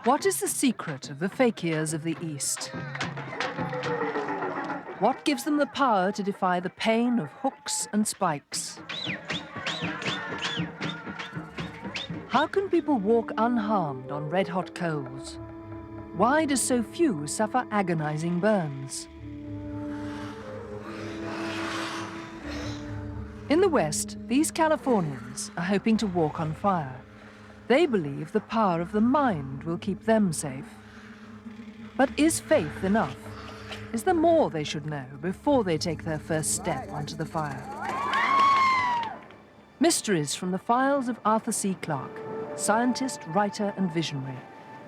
What is the secret of the fakirs of the East? What gives them the power to defy the pain of hooks and spikes? How can people walk unharmed on red-hot coals? Why do so few suffer agonizing burns? In the West, these Californians are hoping to walk on fire. They believe the power of the mind will keep them safe. But is faith enough? Is there more they should know before they take their first step onto the fire? Mysteries from the files of Arthur C. Clarke, scientist, writer, and visionary.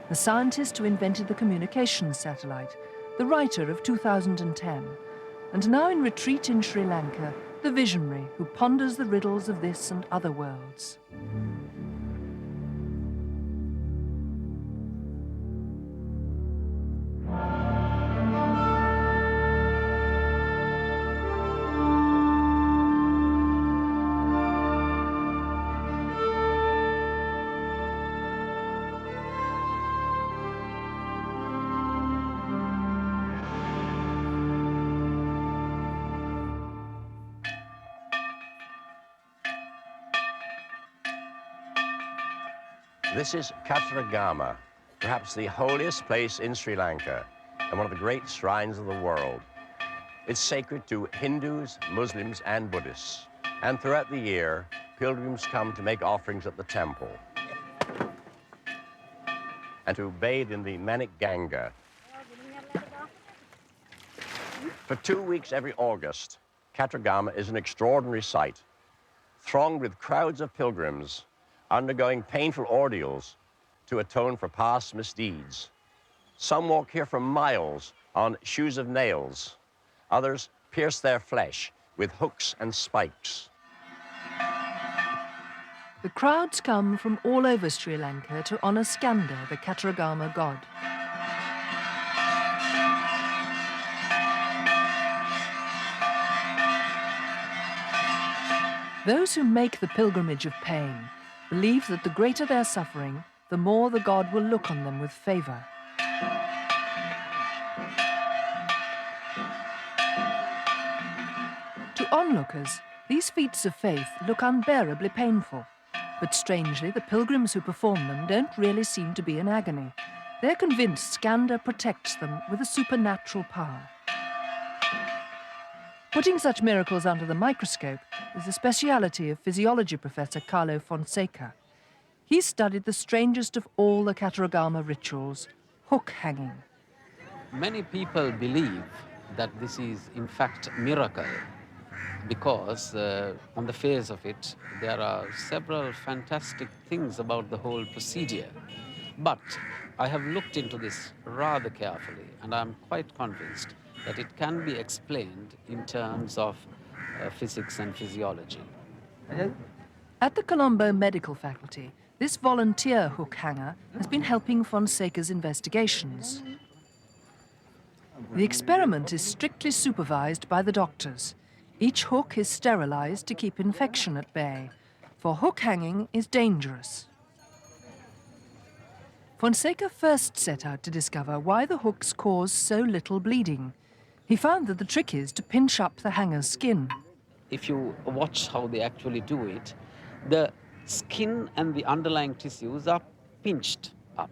The scientist who invented the communications satellite, the writer of 2010, and now in retreat in Sri Lanka, the visionary who ponders the riddles of this and other worlds. This is Katragama, perhaps the holiest place in Sri Lanka and one of the great shrines of the world. It's sacred to Hindus, Muslims, and Buddhists. And throughout the year, pilgrims come to make offerings at the temple and to bathe in the Manic Ganga. For 2 weeks every August, Katragama is an extraordinary sight, thronged with crowds of pilgrims undergoing painful ordeals to atone for past misdeeds. Some walk here for miles on shoes of nails. Others pierce their flesh with hooks and spikes. The crowds come from all over Sri Lanka to honor Skanda, the Katragama god. Those who make the pilgrimage of pain believe that the greater their suffering, the more the god will look on them with favor. To onlookers, these feats of faith look unbearably painful. But strangely, the pilgrims who perform them don't really seem to be in agony. They're convinced Skanda protects them with a supernatural power. Putting such miracles under the microscope is the speciality of physiology professor Carlo Fonseca. He studied the strangest of all the Katragama rituals, hook hanging. Many people believe that this is in fact a miracle because on the face of it, there are several fantastic things about the whole procedure. But I have looked into this rather carefully, and I'm quite convinced that it can be explained in terms of physics and physiology. At the Colombo Medical Faculty, this volunteer hook hanger has been helping Fonseca's investigations. The experiment is strictly supervised by the doctors. Each hook is sterilized to keep infection at bay, for hook hanging is dangerous. Fonseca first set out to discover why the hooks cause so little bleeding. He found that the trick is to pinch up the hanger's skin. If you watch how they actually do it, the skin and the underlying tissues are pinched up.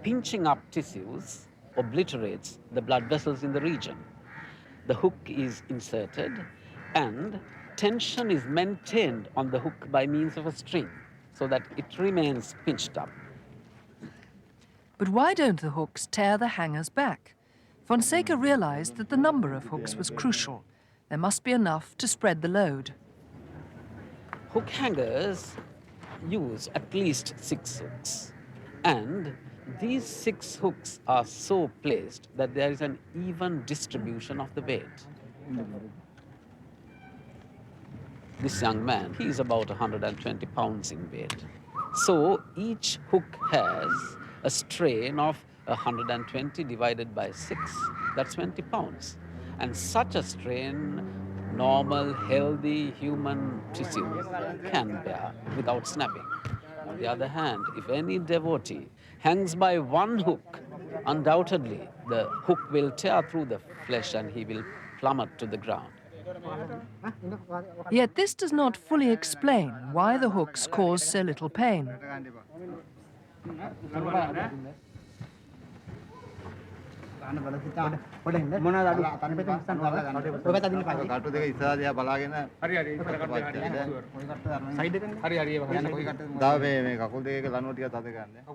Pinching up tissues obliterates the blood vessels in the region. The hook is inserted and tension is maintained on the hook by means of a string so that it remains pinched up. But why don't the hooks tear the hangers back? Fonseca realized that the number of hooks was crucial. There must be enough to spread the load. Hook hangers use at least 6 hooks, and these 6 hooks are so placed that there is an even distribution of the weight. This young man, he is about 120 pounds in weight. So each hook has a strain of 120 divided by 6, that's 20 pounds. And such a strain, normal, healthy human tissue can bear without snapping. On the other hand, if any devotee hangs by one hook, undoubtedly the hook will tear through the flesh and he will plummet to the ground. Yet this does not fully explain why the hooks cause so little pain.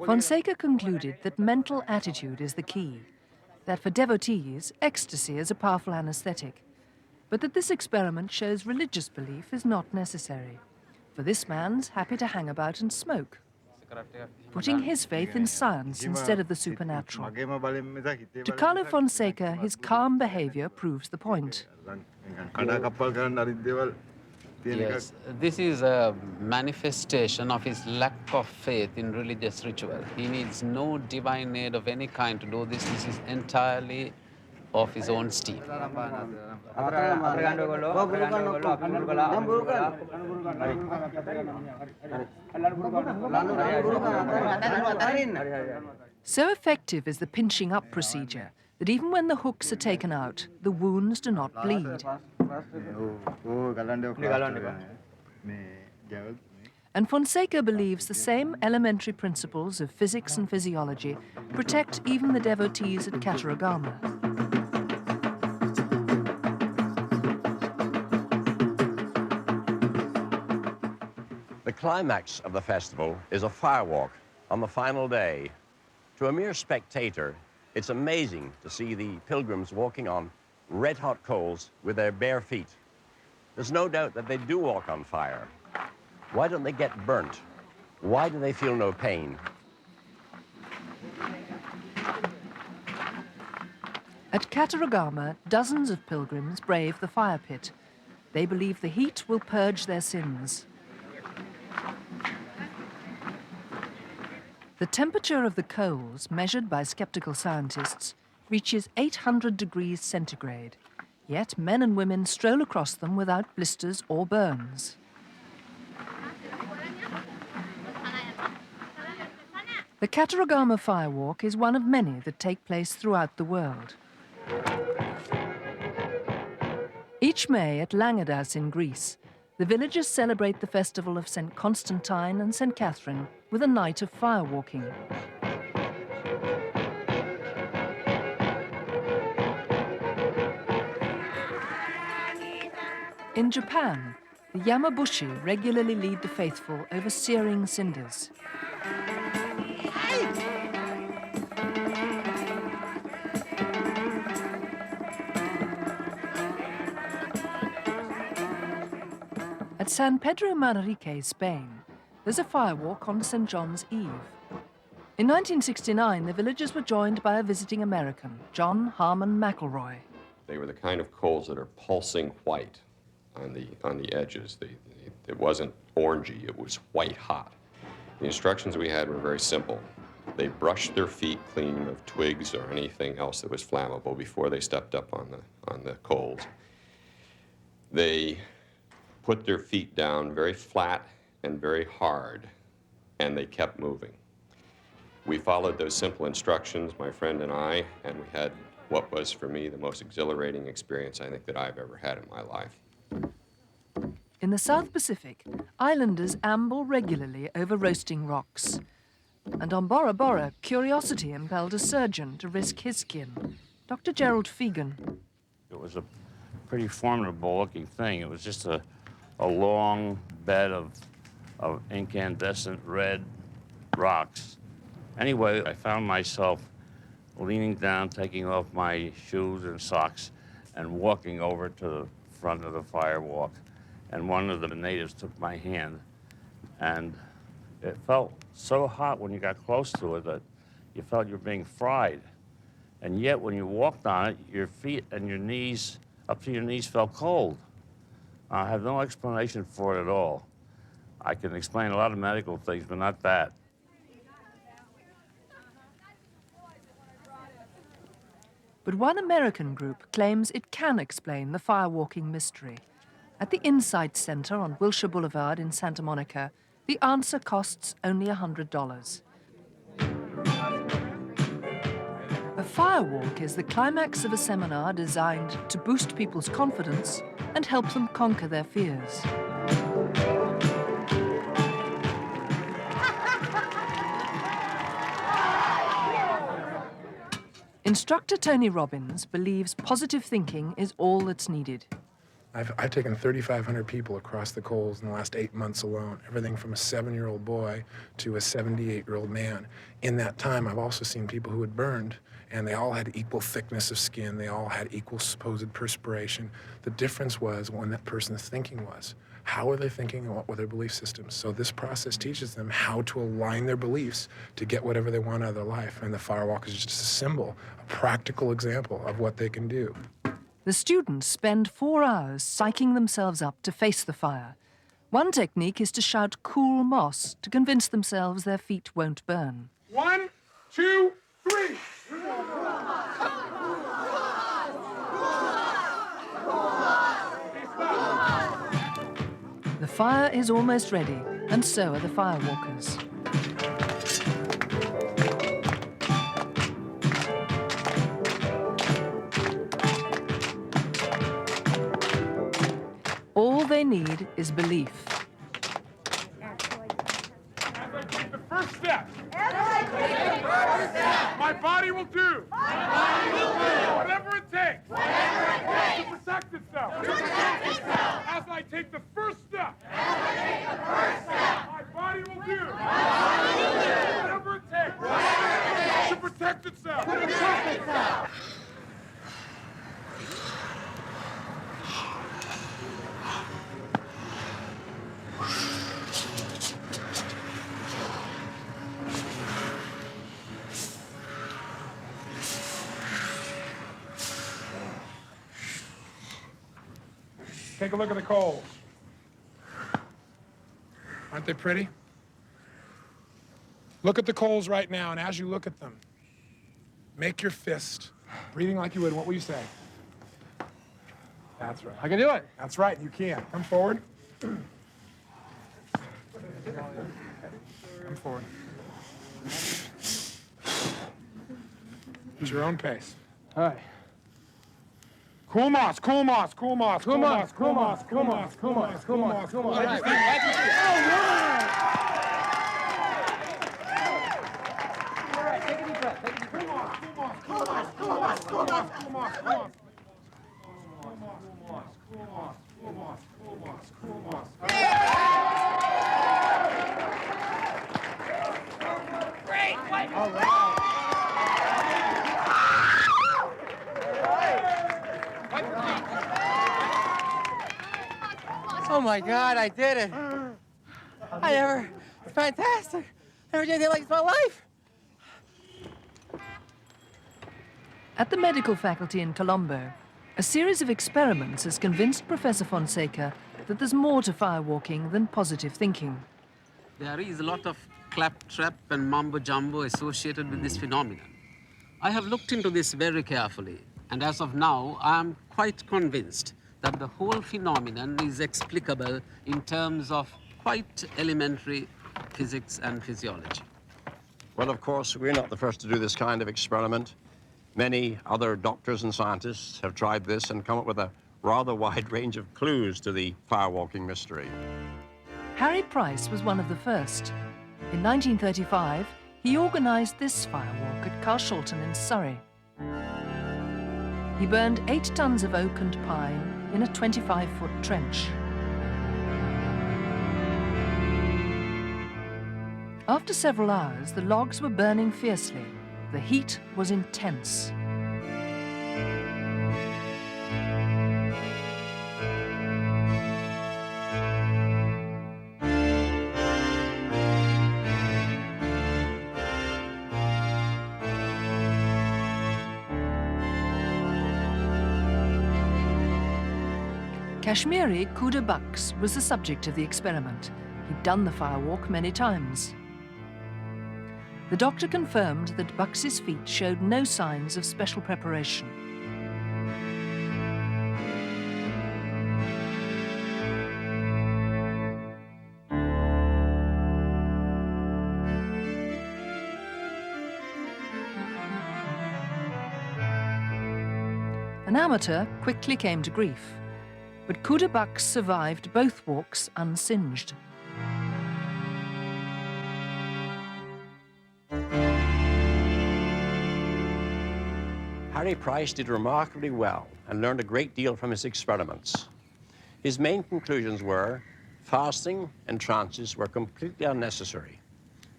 Fonseca concluded that mental attitude is the key, that for devotees, ecstasy is a powerful anesthetic, but that this experiment shows religious belief is not necessary. For this man's happy to hang about and smoke, putting his faith in science instead of the supernatural. To Carlo Fonseca, his calm behavior proves the point. Yes, this is a manifestation of his lack of faith in religious ritual. He needs no divine aid of any kind to do this. This is entirely of his own steam. So effective is the pinching up procedure that even when the hooks are taken out, the wounds do not bleed. And Fonseca believes the same elementary principles of physics and physiology protect even the devotees at Kataragama. The climax of the festival is a firewalk on the final day. To a mere spectator, it's amazing to see the pilgrims walking on red-hot coals with their bare feet. There's no doubt that they do walk on fire. Why don't they get burnt? Why do they feel no pain? At Kataragama, dozens of pilgrims brave the fire pit. They believe the heat will purge their sins. The temperature of the coals, measured by skeptical scientists, reaches 800 degrees centigrade. Yet men and women stroll across them without blisters or burns. The Kataragama firewalk is one of many that take place throughout the world. Each May at Langadas in Greece, the villagers celebrate the festival of St. Constantine and St. Catherine with a night of firewalking. In Japan, the Yamabushi regularly lead the faithful over searing cinders. At San Pedro Manrique, Spain, there's a firewalk on St. John's Eve. In 1969, the villagers were joined by a visiting American, John Harmon McElroy. They were the kind of coals that are pulsing white on the edges. It wasn't orangey, it was white hot. The instructions we had were very simple. They brushed their feet clean of twigs or anything else that was flammable before they stepped up on the coals. They put their feet down very flat and very hard, and they kept moving. We followed those simple instructions, my friend and I, and we had what was, for me, the most exhilarating experience I think that I've ever had in my life. In the South Pacific, islanders amble regularly over roasting rocks. And on Bora Bora, curiosity impelled a surgeon to risk his skin, Dr. Gerald Fegan. It was a pretty formidable-looking thing. It was just a long bed of incandescent red rocks. Anyway, I found myself leaning down, taking off my shoes and socks, and walking over to the front of the firewalk. And one of the natives took my hand, and it felt so hot when you got close to it that you felt you were being fried. And yet, when you walked on it, your feet and your knees, up to your knees, felt cold. I have no explanation for it at all. I can explain a lot of medical things, but not that. But one American group claims it can explain the firewalking mystery. At the Insight Center on Wilshire Boulevard in Santa Monica, the answer costs only $100. firewalk is the climax of a seminar designed to boost people's confidence and help them conquer their fears. Instructor Tony Robbins believes positive thinking is all that's needed. I've taken 3,500 people across the coals in the last 8 months alone, everything from a 7-year-old boy to a 78-year-old man. In that time, I've also seen people who had burned, and they all had equal thickness of skin. They all had equal supposed perspiration. The difference was when that person's thinking was. How are they thinking and what were their belief systems? So this process teaches them how to align their beliefs to get whatever they want out of their life. And the firewalk is just a symbol, a practical example of what they can do. The students spend 4 hours psyching themselves up to face the fire. One technique is to shout "cool moss" to convince themselves their feet won't burn. 1, 2, 3. The fire is almost ready, and so are the firewalkers. All they need is belief. As I take the first step, my body will do whatever it takes to protect itself. As I take the first step, my body will do whatever it takes to protect itself. Take a look at the coals. Aren't they pretty? Look at the coals right now, and as you look at them, make your fist, breathing like you would. What will you say? That's right. I can do it. That's right, you can. Come forward. Come forward. At your own pace. All right. Cool moss, cool moss, cool moss, Cool moss, cool moss, cool moss, cool moss, cool moss, cool moss. All right, take a deep breath. Take a deep breath. Cool moss, cool moss, cool moss, cool moss, cool moss. All right. Oh my God, I did it. Fantastic. I never did anything like this in my life. At the medical faculty in Colombo, a series of experiments has convinced Professor Fonseca that there's more to firewalking than positive thinking. There is a lot of claptrap and mumbo-jumbo associated with this phenomenon. I have looked into this very carefully, and as of now, I am quite convinced that the whole phenomenon is explicable in terms of quite elementary physics and physiology. Well, of course, we're not the first to do this kind of experiment. Many other doctors and scientists have tried this and come up with a rather wide range of clues to the firewalking mystery. Harry Price was one of the first. In 1935, he organized this firewalk at Carshalton in Surrey. He burned 8 tons of oak and pine in a 25-foot trench. After several hours, the logs were burning fiercely. The heat was intense. Kashmiri Kuda Bux was the subject of the experiment. He'd done the firewalk many times. The doctor confirmed that Bux's feet showed no signs of special preparation. An amateur quickly came to grief, but Kudabux survived both walks unsinged. Harry Price did remarkably well and learned a great deal from his experiments. His main conclusions were fasting and trances were completely unnecessary.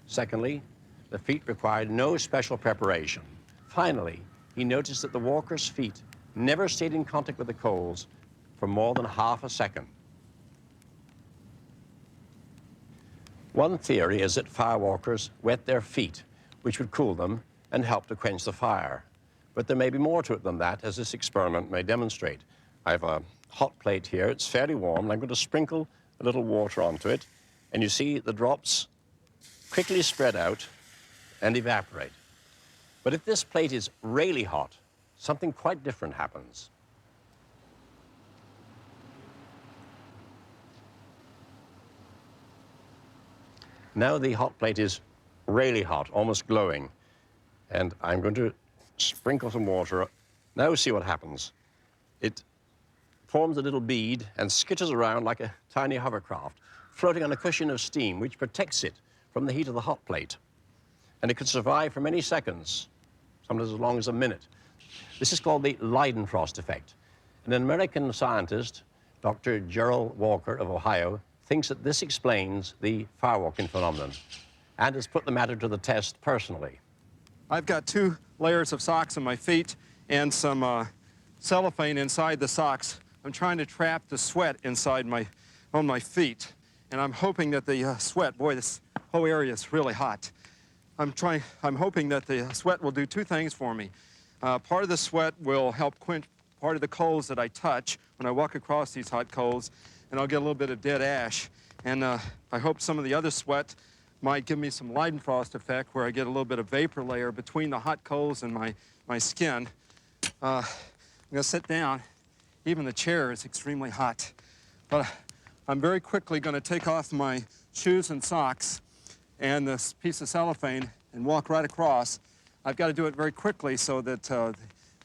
Secondly, the feet required no special preparation. Finally, he noticed that the walker's feet never stayed in contact with the coals for more than half a second. One theory is that firewalkers wet their feet, which would cool them and help to quench the fire. But there may be more to it than that, as this experiment may demonstrate. I have a hot plate here. It's fairly warm, and I'm going to sprinkle a little water onto it. And you see the drops quickly spread out and evaporate. But if this plate is really hot, something quite different happens. Now the hot plate is really hot, almost glowing. And I'm going to sprinkle some water. Now see what happens. It forms a little bead and skitters around like a tiny hovercraft, floating on a cushion of steam which protects it from the heat of the hot plate. And it can survive for many seconds, sometimes as long as a minute. This is called the Leidenfrost effect. And an American scientist, Dr. Gerald Walker of Ohio, thinks that this explains the firewalking phenomenon and has put the matter to the test personally. I've got 2 layers of socks on my feet and some cellophane inside the socks. I'm trying to trap the sweat inside on my feet. And I'm hoping that the sweat, boy, this whole area is really hot. I'm hoping that the sweat will do 2 things for me. Part of the sweat will help quench part of the coals that I touch when I walk across these hot coals, and I'll get a little bit of dead ash. And I hope some of the other sweat might give me some Leidenfrost effect, where I get a little bit of vapor layer between the hot coals and my skin. I'm gonna sit down. Even the chair is extremely hot. But I'm very quickly gonna take off my shoes and socks and this piece of cellophane and walk right across. I've got to do it very quickly so that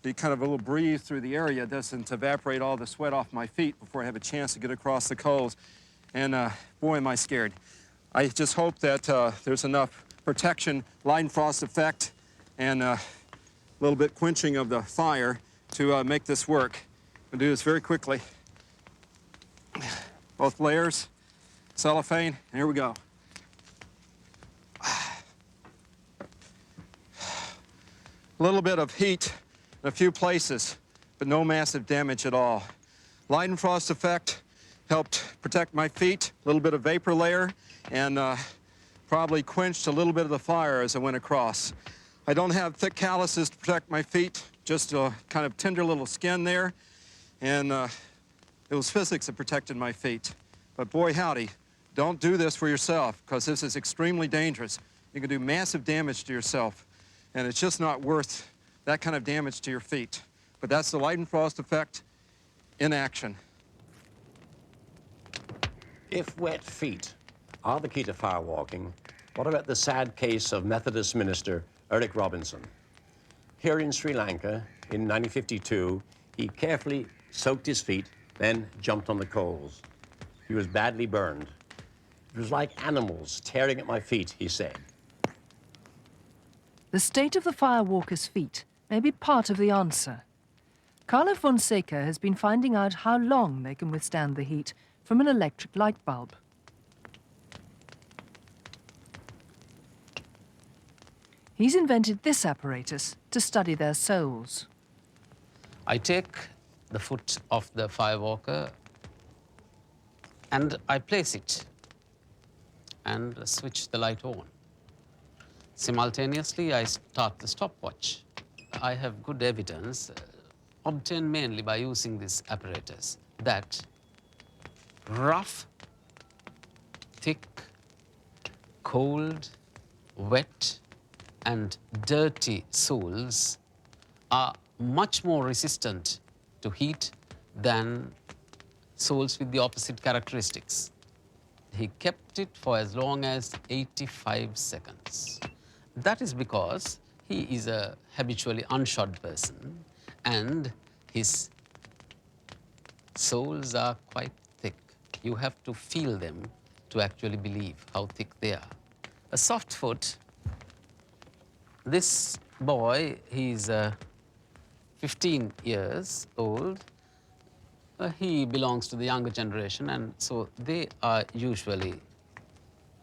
the kind of a little breeze through the area doesn't evaporate all the sweat off my feet before I have a chance to get across the coals. And boy, am I scared. I just hope that there's enough protection, Leidenfrost effect, and a little bit quenching of the fire to make this work. I'll do this very quickly. Both layers, cellophane, and here we go. A little bit of heat in a few places, but no massive damage at all. Leidenfrost effect helped protect my feet, a little bit of vapor layer, and probably quenched a little bit of the fire as I went across. I don't have thick calluses to protect my feet, just a kind of tender little skin there, and it was physics that protected my feet. But boy, howdy, don't do this for yourself, because this is extremely dangerous. You can do massive damage to yourself, and it's just not worth that kind of damage to your feet. But that's the Leidenfrost effect in action. If wet feet are the key to firewalking, what about the sad case of Methodist minister Eric Robinson? Here in Sri Lanka in 1952, he carefully soaked his feet, then jumped on the coals. He was badly burned. It was like animals tearing at my feet, he said. The state of the firewalker's feet may be part of the answer. Carlo Fonseca has been finding out how long they can withstand the heat from an electric light bulb. He's invented this apparatus to study their soles. I take the foot of the firewalker and I place it and switch the light on. Simultaneously, I start the stopwatch. I have good evidence, obtained mainly by using this apparatus, that rough, thick, cold, wet, and dirty soles are much more resistant to heat than soles with the opposite characteristics. He kept it for as long as 85 seconds. That is because he is a habitually unshod person, and His soles are quite thick. You have to feel them to actually believe how thick they are. A soft foot, this boy, he's 15 years old. He belongs to the younger generation, and so they are usually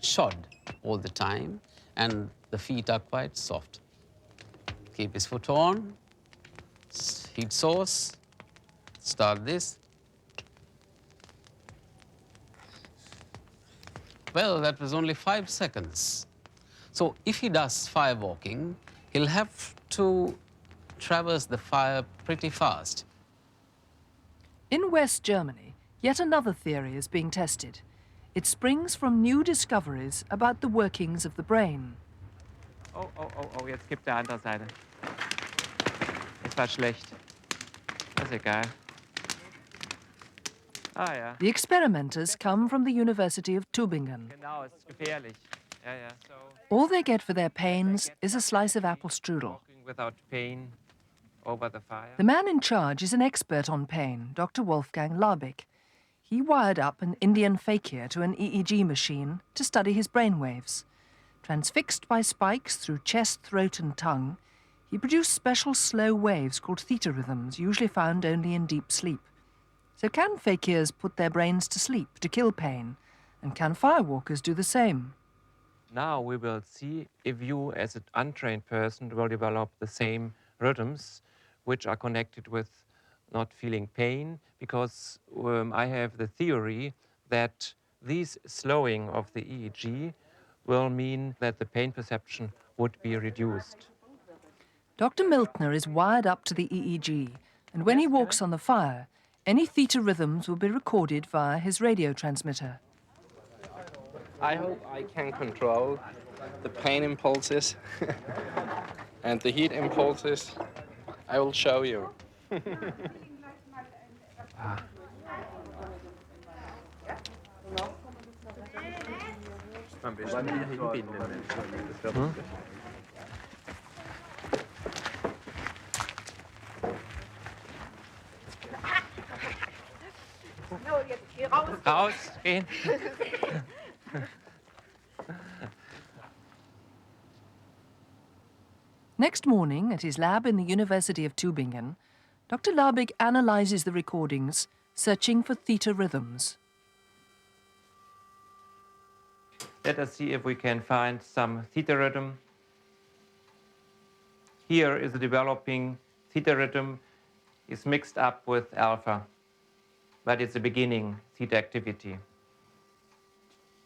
shod all the time, and the feet are quite soft. Keep his foot on, heat source, start this. Well, that was only 5 seconds. So if he does firewalking, he'll have to traverse the fire pretty fast. In West Germany, yet another theory is being tested. It springs from new discoveries about the workings of the brain. Oh, oh, oh, oh, jetzt kippt der andere Seite. Das war schlecht. Das ist egal. Ah, ja. The experimenters come from the University of Tübingen. Genau, es ist gefährlich. Ja, ja. So, All they get for their pains is a slice of apple strudel. walking without pain over the fire. The man in charge is an expert on pain, Dr. Wolfgang Labig. He wired up an Indian fakir to an EEG machine to study his brainwaves. Transfixed by spikes through chest, throat and tongue, he produced special slow waves called theta rhythms, usually found only in deep sleep. So can fakirs put their brains to sleep to kill pain? And can firewalkers do the same? Now we will see if you, as an untrained person, will develop the same rhythms which are connected with not feeling pain, because I have the theory that this slowing of the EEG will mean that the pain perception would be reduced. Dr. Miltner is wired up to the EEG, and when he walks on the fire, any theta rhythms will be recorded via his radio transmitter. I hope I can control the pain impulses and the heat impulses. I will show you. Rausgehen. Next morning, at his lab in the University of Tübingen, Dr. Labig analyzes the recordings, searching for theta rhythms. Let us see if we can find some theta rhythm. Here is a developing theta rhythm. It's mixed up with alpha, but it's a beginning theta activity.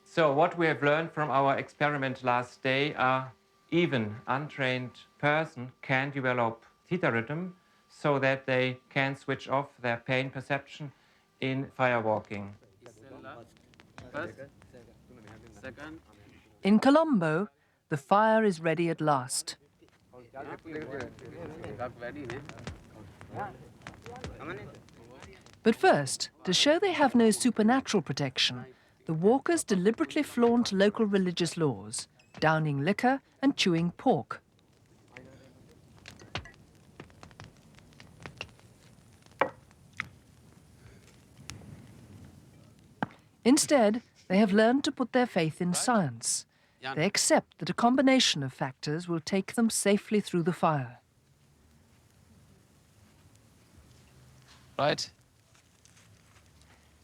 So what we have learned from our experiment last day are even untrained person can develop theta rhythm so that they can switch off their pain perception in firewalking. In Colombo, the fire is ready at last. But first, to show they have no supernatural protection, the walkers deliberately flaunt local religious laws, downing liquor and chewing pork. Instead, they have learned to put their faith in science. They accept that a combination of factors will take them safely through the fire. Right?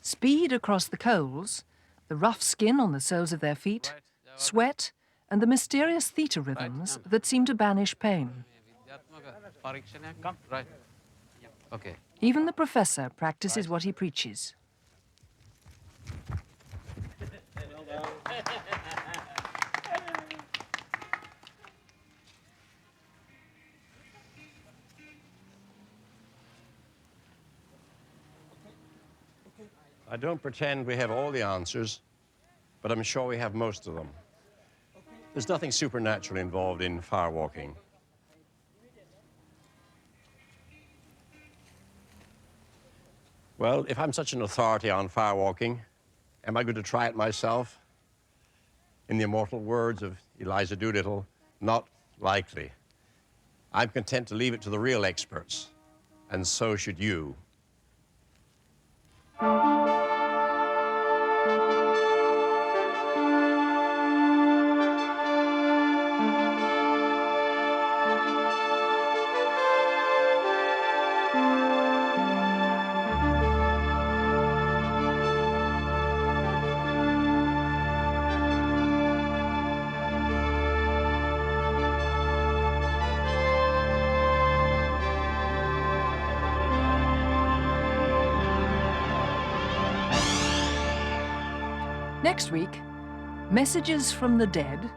Speed across the coals, the rough skin on the soles of their feet, sweat, and the mysterious theta rhythms that seem to banish pain. Right. Okay. Even the professor practices what he preaches. I don't pretend we have all the answers, but I'm sure we have most of them. There's nothing supernatural involved in firewalking. Well, if I'm such an authority on firewalking, am I going to try it myself? In the immortal words of Eliza Doolittle, not likely. I'm content to leave it to the real experts, And so should you. Next week, messages from the dead